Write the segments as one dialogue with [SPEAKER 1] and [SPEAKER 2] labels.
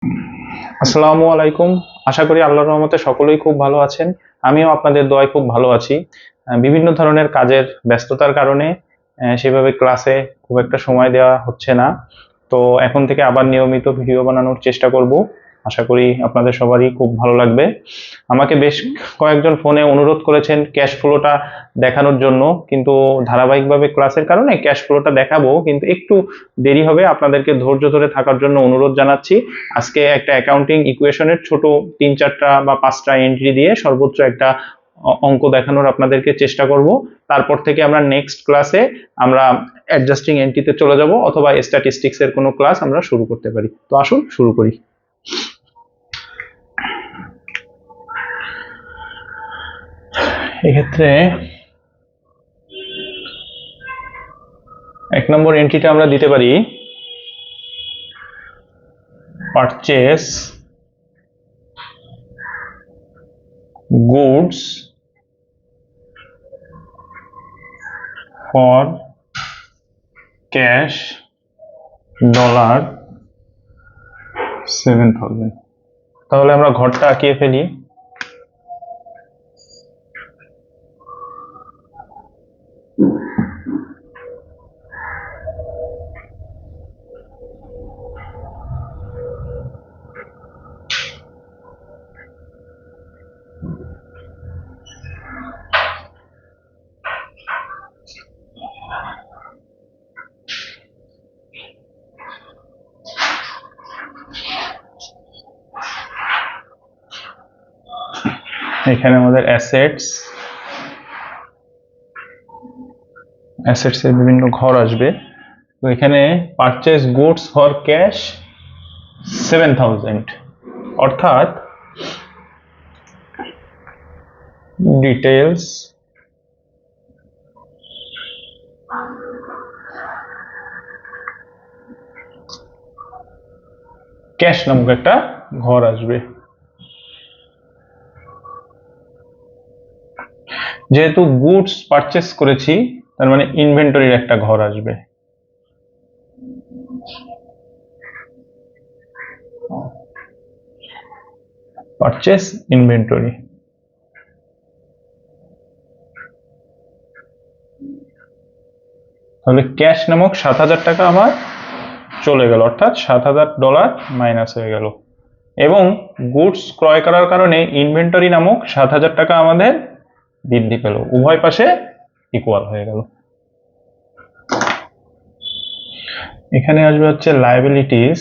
[SPEAKER 1] আসসালামু আলাইকুম। আশা করি আল্লাহর রহমতে সকলেই খুব ভালো আছেন। আমিও আপনাদের দোয়ায় খুব ভালো আছি। বিভিন্ন ধরনের কাজের ব্যস্ততার কারণে সেভাবে ক্লাসে খুব একটা সময় দেওয়া হচ্ছে না। তো এখন থেকে আবার নিয়মিত ভিডিও বানানোর চেষ্টা করব। আশা করি আপনাদের সবারই খুব ভালো লাগবে। আমাকে বেশ কয়েকজন ফোনে অনুরোধ করেছেন ক্যাশ ফ্লোটা দেখানোর জন্য, কিন্তু ধারাবাহিকভাবে ক্লাসের কারণে ক্যাশ ফ্লোটা দেখাবো, কিন্তু একটু দেরি হবে। আপনাদেরকে ধৈর্য ধরে থাকার জন্য অনুরোধ জানাচ্ছি। আজকে একটা অ্যাকাউন্টিং ইকুয়েশনের ছোট 3-4টা বা 5টা এন্ট্রি দিয়ে সর্বোচ্চ একটা অঙ্ক দেখানোর আপনাদেরকে চেষ্টা করব। তারপর থেকে আমরা নেক্সট ক্লাসে আমরা অ্যাডজাস্টিং এন্ট্রিতে চলে যাব, অথবা স্ট্যাটিস্টিক্স এর কোনো ক্লাস আমরা শুরু করতে পারি। তো আসুন শুরু করি। এক্ষেত্রে 1 নম্বর এন্ট্রিটা আমরা দিতে পারি পারচেস গুডস ফর ক্যাশ $7,000। তাহলে আমরা ঘরটা আঁকিয়ে ফেলি। এখানে আমাদের অ্যাসেটস এর বিভিন্ন ঘর আসবে। তো এখানে পারচেস গুডস ফর ক্যাশ 7,000, অর্থাৎ ডিটেলস ক্যাশ নামক একটা ঘর আসবে। যেহেতু গুডস পারচেস করেছি, তার মানে ইনভেন্টরির একটা ঘর আসবে। Purchase inventory. তাহলে ক্যাশ নামক 7,000 টাকা আমার চলে গেল, অর্থাৎ $7,000 মাইনাস হয়ে গেল। এবং গুডস ক্রয় করার কারণে ইনভেন্টরি নামক 7,000 টাকা আমাদের বৃদ্ধি পেল, উভয় পাশে ইকুয়াল হয়ে গেল। এখানে আসবে হচ্ছে লায়াবিলিটিস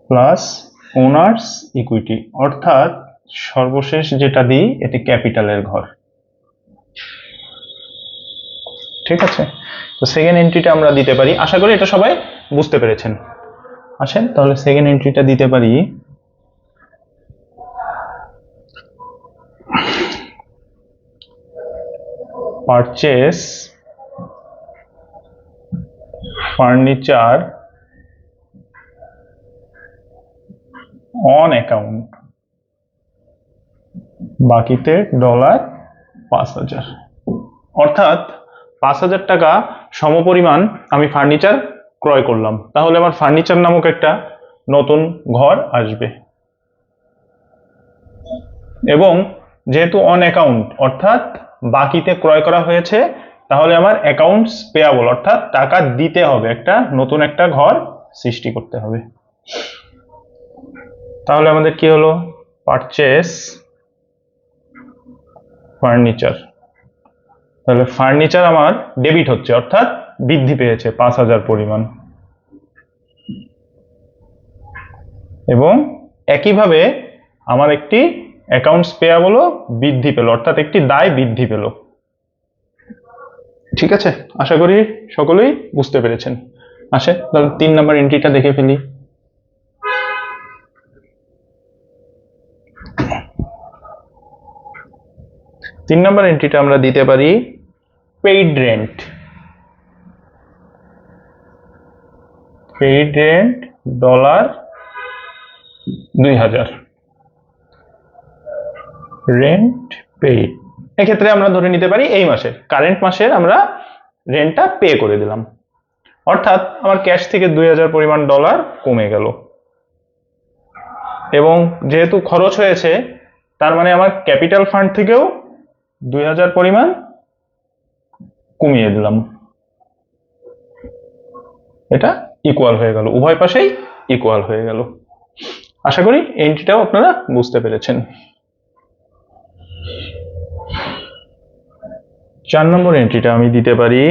[SPEAKER 1] প্লাস ওনার্স ইকুইটি, অর্থাৎ সর্বশেষ যেটা দিই এটি ক্যাপিটালের ঘর। ঠিক আছে, তো সেকেন্ড এন্ট্রিটা আমরা দিতে পারি। আশা করি এটা সবাই বুঝতে পেরেছেন। আসেন তাহলে সেকেন্ড এন্ট্রিটা দিতে পারি পারচেস ফার্নিচার অন অ্যাকাউন্ট, বাকিতে $5,000, অর্থাৎ 5,000 টাকা সমপরিমাণ আমি ফার্নিচার ক্রয় করলাম। তাহলে আমার ফার্নিচার নামক একটা নতুন ঘর আসবে। এবং যেহেতু অন অ্যাকাউন্ট অর্থাৎ বাকিতে ক্রয় করা হয়েছে, তাহলে আমার অ্যাকাউন্টস পেয়াবল অর্থাৎ টাকা দিতে হবে, একটা নতুন একটা ঘর সৃষ্টি করতে হবে। তাহলে আমাদের কি হলো, পারচেস ফার্নিচার। তাহলে ফার্নিচার আমার ডেবিট হচ্ছে, অর্থাৎ বৃদ্ধি পেয়েছে 5,000 পরিমাণ। এবং একইভাবে আমার একটি অ্যাকাউন্টস পেয়াবলও বৃদ্ধি পেল, অর্থাৎ একটি দায় বৃদ্ধি পেল। ঠিক আছে, আশা করি সকলেই বুঝতে পেরেছেন। আসে তাহলে 3 নম্বর এন্ট্রিটা দেখে ফেলি। তিন নম্বর এন্ট্রিটা আমরা দিতে পারি paid rent. Paid rent $2,000, rent paid. এক্ষেত্রে আমরা ধরে নিতে পারি এই মাসের কারেন্ট মাসের আমরা রেন্টটা পে করে দিলাম। অর্থাৎ আমার ক্যাশ থেকে 2000 পরিমাণ ডলার কমে গেল, এবং যেহেতু খরচ হয়েছে তার মানে আমার ক্যাপিটাল ফান্ড থেকেও 2000 পরিমাণ কমিয়ে দিলাম। এটা ইকুয়াল হয়ে গেল, উভয় পাশেই ইকুয়াল হয়ে গেল। আশা করি এন্ট্রিটাও আপনারা বুঝতে পেরেছেন। 4 নম্বর এন্ট্রিটা আমি দিতে পারি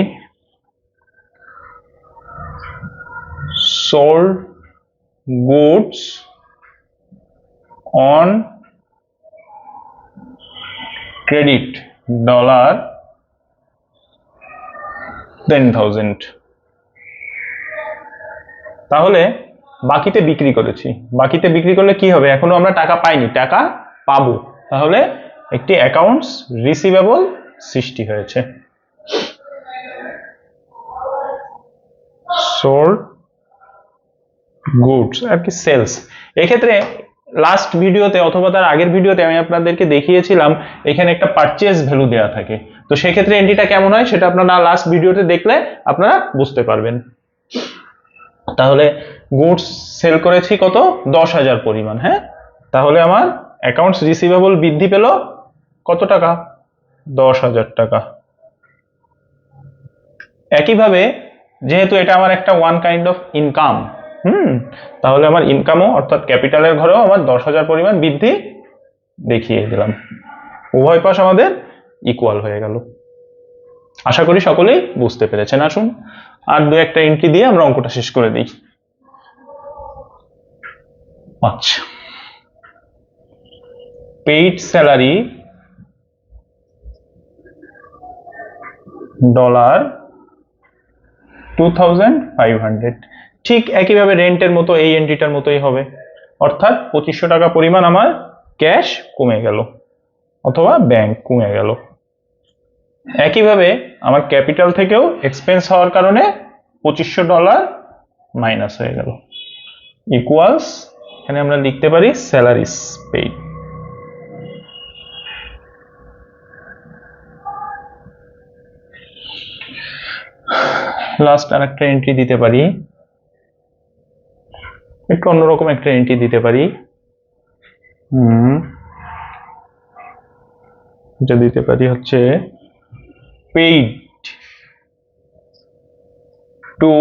[SPEAKER 1] sold goods on credit $10,000। তাহলে বাকিতে বিক্রি করেছি, বাকিতে বিক্রি করলে কি হবে, এখনো আমরা টাকা পাইনি, টাকা পাবো, তাহলে একটি অ্যাকাউন্টস রিসিভেবল সৃষ্টি হয়েছে। সোল্ড গুডস আর কি সেলস। এক্ষেত্রে লাস্ট ভিডিওতে অথবা তার আগের ভিডিওতে আমি আপনাদেরকে দেখিয়েছিলাম এখানে একটা পারচেজ ভ্যালু দেওয়া থাকে, তো সেক্ষেত্রে এন্ট্রিটা কেমন হয় সেটা আপনারা লাস্ট ভিডিওতে দেখলে আপনারা বুঝতে পারবেন। তাহলে গুডস সেল করেছি কত, 10,000 পরিমাণ। হ্যাঁ, তাহলে আমার অ্যাকাউন্টস রিসিভেবল বৃদ্ধি পেল কত টাকা, 10,000 টাকা। একইভাবে যেহেতু এটা আমার একটা ওয়ান কাইন্ড অফ ইনকাম, তাহলে আমার ইনকামও অর্থাৎ ক্যাপিটালের ঘরেও আমার 10,000 পরিমাণ বৃদ্ধি দেখিয়ে দিলাম, উভয় পাশ আমাদের ইকুয়াল হয়ে গেল। আশা করি সকলেই বুঝতে পেরেছেন। আসুন আর দু একটা এন্ট্রি দিয়ে আমরা অঙ্কটা শেষ করে দিই। আচ্ছা, পেইড স্যালারি $2,500। ঠিক একইভাবে রেন্টের মতো এই এন্ট্রিটার মতোই হবে, অর্থাৎ 2500 টাকা পরিমাণ আমার ক্যাশ কমে গেল অথবা ব্যাংক কমে গেল। একইভাবে আমার ক্যাপিটাল থেকেও এক্সপেন্স হওয়ার কারণে $2500 মাইনাস হয়ে গেল, ইকুয়ালস এখানে আমরা লিখতে পারি স্যালারিজ পেইড। লাস্ট আর একটা এন্ট্রি দিতে পারি, একটু অন্যরকম একটা এন্ট্রি দিতে পারি। এটা দিতে পারি হচ্ছে paid to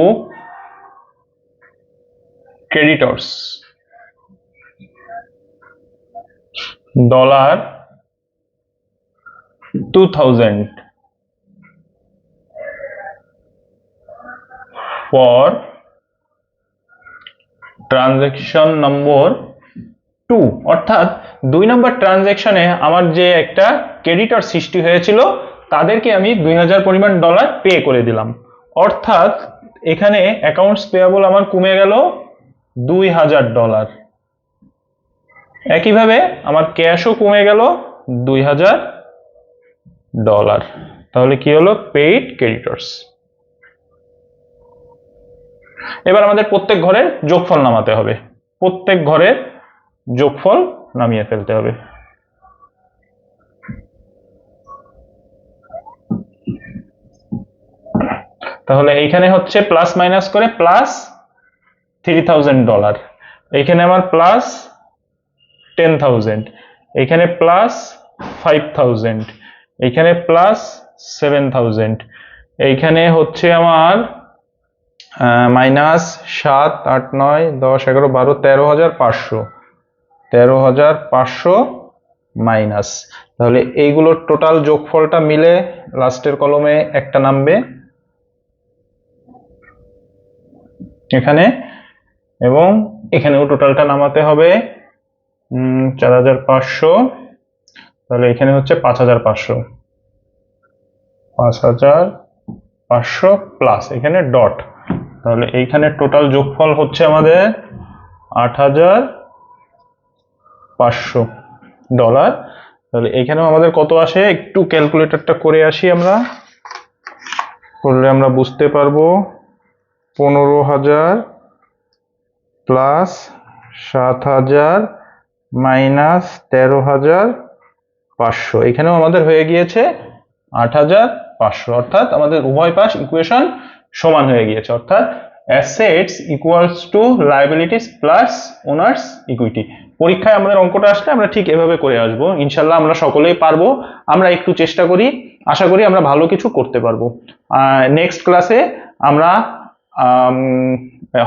[SPEAKER 1] creditors $2,000 for transaction number 2। অর্থাৎ 2 নম্বর ট্রানজাকশনে আমার যে একটা ক্রেডিটর সৃষ্টি হয়েছিল তাদেরকে আমি 2000 পরিমাণ ডলার পে করে দিলাম, অর্থাৎ এখানে অ্যাকাউন্টস পেয়াবল আমার কমে গেল $2,000। একইভাবে আমার ক্যাশও কমে গেল $2,000। তাহলে কি হলো, পেইড ক্রেডিটর্স। এবার আমাদের প্রত্যেক ঘরের যোগফল নামাতে হবে, প্রত্যেক ঘরের যোগফল নামিয়ে ফেলতে হবে। তাহলে এইখানে হচ্ছে প্লাস মাইনাস করে প্লাস $3,000, এইখানে আমার প্লাস 10,000, এইখানে প্লাস 5,000, এইখানে প্লাস 7,000, এইখানে হচ্ছে আমার মাইনাস 7, 8, 9, 10, 11, 12, 13,500, 13,500 মাইনাস। তাহলে এইগুলোর টোটাল যোগফলটা মিলে লাস্টের কলমে একটা নামবে এখানে, এবং এখানেও টোটালটা নামাতে হবে 4,500। তাহলে এখানে হচ্ছে 5,500, 5,500 প্লাস এখানে ডট, তাহলে এইখানে টোটাল যোগফল হচ্ছে আমাদের $8,500। তাহলে এখানেও আমাদের কত আসে, একটু ক্যালকুলেটরটা করে আসি আমরা, করলে আমরা বুঝতে পারবো। 15,000 প্লাস 7,000 মাইনাস 13,500, এখানেও আমাদের হয়ে গিয়েছে 8,500, অর্থাৎ আমাদের উভয় পাশ ইকুয়েশন সমান হয়ে গিয়েছে, অর্থাৎ assets equals to liabilities plus owners equity. পরীক্ষায় আমাদের অঙ্কটা আসলে আমরা ঠিক এভাবে করে আসবো, ইনশাল্লাহ আমরা সকলেই পারবো। আমরা একটু চেষ্টা করি, আশা করি আমরা ভালো কিছু করতে পারবো। নেক্সট ক্লাসে আমরা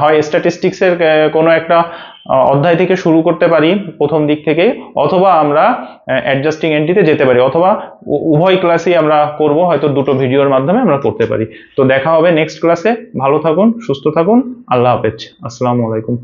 [SPEAKER 1] হয় স্ট্যাটিস্টিক্সের কোনো একটা অধ্যায় থেকে শুরু করতে পারি প্রথম দিক থেকে, অথবা আমরা অ্যাডজাস্টিং এন্ট্রিতে যেতে পারি, অথবা উভয় ক্লাসই আমরা করব, হয়তো দুটো ভিডিওর মাধ্যমে আমরা করতে পারি। তো দেখা হবে নেক্সট ক্লাসে। ভালো থাকুন, সুস্থ থাকুন, আল্লাহ হাফেজ, আসসালামু আলাইকুম।